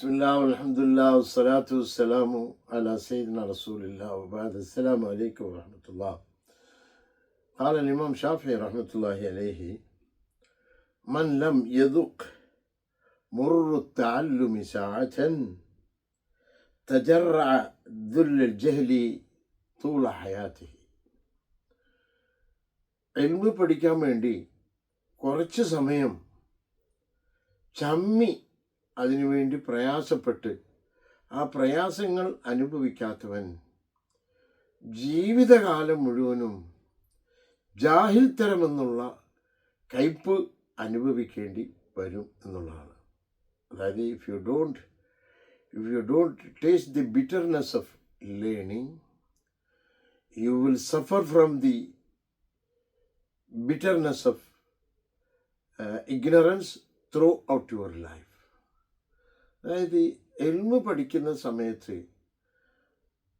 ബിസ്മില്ലാ വൽഹംദുലില്ലാ വസ്സലാത്തു വസ്സലാമു അലാ സയ്യിദിനാ റസൂലില്ലാ വബഅദ്. അസ്സലാമു അലൈക്കും വറഹ്മത്തുള്ളാഹ്. ഖാല ഇമാം ഷാഫിഈ റഹ്മത്തുള്ളാഹി അലൈഹി മൻ ലം യദുഖ് മുർറു തഅല്ലുമി സഅതൻ തജറഅ ദുല്ലൽ ജഹ്ലി തൂല ഹയാതിഹി. ഇൽമ് പഠിക്കാൻ വേണ്ടി കുറച്ച് സമയം ചമ്മി അതിനുവേണ്ടി പ്രയാസപ്പെട്ട് ആ പ്രയാസങ്ങൾ അനുഭവിക്കാത്തവൻ ജീവിതകാലം മുഴുവനും ജാഹിൽത്തരമെന്നുള്ള കയ്പ് അനുഭവിക്കേണ്ടി വരും എന്നുള്ളതാണ്. അതായത് if you don't taste the bitterness of learning, you will suffer from the bitterness of ignorance through out your life. അതായത് ഇൽമ് പഠിക്കുന്ന സമയത്ത്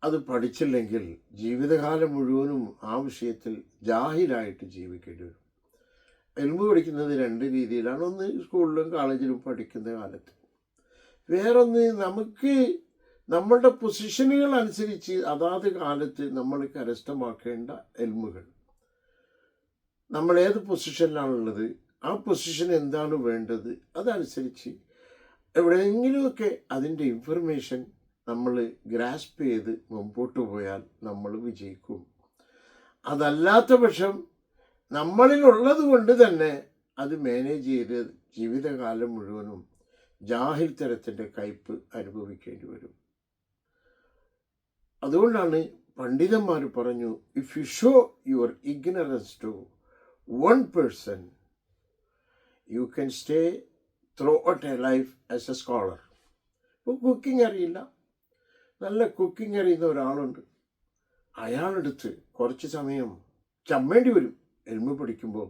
അത് പഠിച്ചില്ലെങ്കിൽ ജീവിതകാലം മുഴുവനും ആ വിഷയത്തിൽ ജാഹിലായിട്ട് ജീവിക്കേണ്ടി വരും. ഇൽമ് പഠിക്കുന്നത് രണ്ട് രീതിയിലാണ്. ഒന്ന് സ്കൂളിലും കോളേജിലും പഠിക്കുന്ന കാലത്ത്, വേറൊന്ന് നമുക്ക് നമ്മളുടെ പൊസിഷനുകൾ അനുസരിച്ച് അതാത് കാലത്ത് നമ്മൾ കരസ്ഥമാക്കേണ്ട ഇൽമുകൾ. നമ്മൾ ഏത് പൊസിഷനിലാണുള്ളത്, ആ പൊസിഷൻ എന്താണ് വേണ്ടത്, അതനുസരിച്ച് എവിടെയെങ്കിലുമൊക്കെ അതിൻ്റെ ഇൻഫർമേഷൻ നമ്മൾ ഗ്രാസ്പ് ചെയ്ത് മുമ്പോട്ട് പോയാൽ നമ്മൾ വിജയിക്കും. അതല്ലാത്ത പക്ഷം നമ്മളിലുള്ളത് കൊണ്ട് തന്നെ അത് മാനേജ് ചെയ്ത് ജീവിതകാലം മുഴുവനും ജാഹിൽ തരത്തിൻ്റെ കയ്പ് അനുഭവിക്കേണ്ടി വരും. അതുകൊണ്ടാണ് പണ്ഡിതന്മാർ പറഞ്ഞു, if you show your ignorance to one person, you can stay throughout a life as a scholar. ഇപ്പോൾ കുക്കിംഗ് അറിയില്ല, നല്ല കുക്കിംഗ് അറിയുന്ന ഒരാളുണ്ട്, അയാളെടുത്ത് കുറച്ച് സമയം ചമ്മേണ്ടി വരും. ഇൽമ് പഠിക്കുമ്പോൾ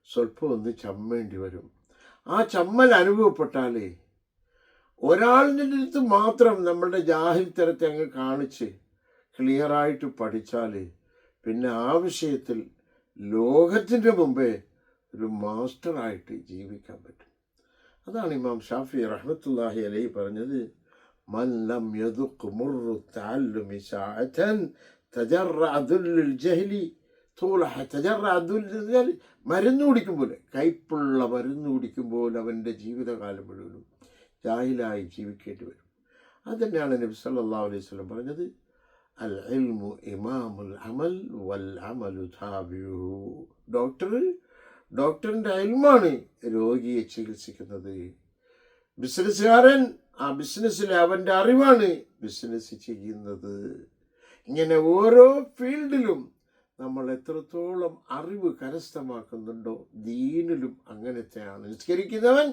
സ്വല്പം ഒന്ന് ചമ്മേണ്ടി വരും. ആ ചമ്മൽ അനുഭവപ്പെട്ടാൽ ഒരാളിൻ്റെ അടുത്ത് മാത്രം നമ്മളുടെ ജാഹിൽ തരത്തെ അങ്ങ് കാണിച്ച് ക്ലിയറായിട്ട് പഠിച്ചാൽ പിന്നെ ആ വിഷയത്തിൽ ലോകത്തിൻ്റെ മുമ്പേ ഒരു മാസ്റ്ററായിട്ട് ജീവിക്കാൻ പറ്റും. അതാണ് ഇമാം ഷാഫിഈ റഹ്മത്തുള്ളാഹി അലൈഹി പറഞ്ഞത്, മൻ ലം യദുഖ് മുർറു തഅല്ലുമി സഅതൻ തജറഅ ദുല്ലുൽ ജഹ്ലി തൂല. തജറഅ ദുല്ലുൽ ജഹ്ലി, മരുന്ന് കുടിക്കും പോലെ, കയ്പുള്ള മരുന്ന് കുടിക്കും പോലെ അവൻ്റെ ജീവിതകാലം മുഴുവനും ജാഹിലായി ജീവിക്കേണ്ടി വരും. അത് തന്നെയാണ് നബി സല്ലല്ലാഹു അലൈഹി വസല്ലം പറഞ്ഞത്, അൽ ഇൽമു ഇമാമുൽ അമൽ വൽ അമലു താബിഉഹു. ഡോക്ടറിൻ്റെ ഇൽമാണ് രോഗിയെ ചികിത്സിക്കുന്നത്. ബിസിനസ്സുകാരൻ ആ ബിസിനസ്സിലെ അവൻ്റെ അറിവാണ് ബിസിനസ് ചെയ്യുന്നത്. ഇങ്ങനെ ഓരോ ഫീൽഡിലും നമ്മൾ എത്രത്തോളം അറിവ് കരസ്ഥമാക്കുന്നുണ്ടോ, ദീനിലും അങ്ങനത്തെയാണ്. നിസ്കരിക്കുന്നവൻ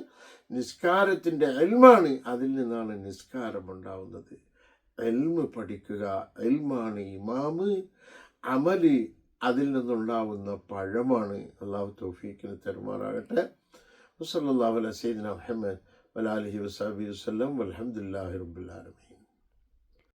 നിസ്കാരത്തിൻ്റെ ഇൽമാണ്, അതിൽ നിന്നാണ് നിസ്കാരം ഉണ്ടാവുന്നത്. ഇൽമ് പഠിക്കുക, ഇൽമാണ് ഇമാമ്, അമല് അതിൽ നിന്നുണ്ടാവുന്ന പഴമാണ്. അള്ളാഹു തൗഫീഖിന് തരുമാറാകട്ടെ. വസല്ലല്ലാഹു അലാ സയ്യിദിനാ മുഹമ്മദ് വഅലാ ആലിഹി വസഹ്ബിഹി വസല്ലം വൽഹംദുലില്ലാഹി റബ്ബിൽ ആലമീൻ.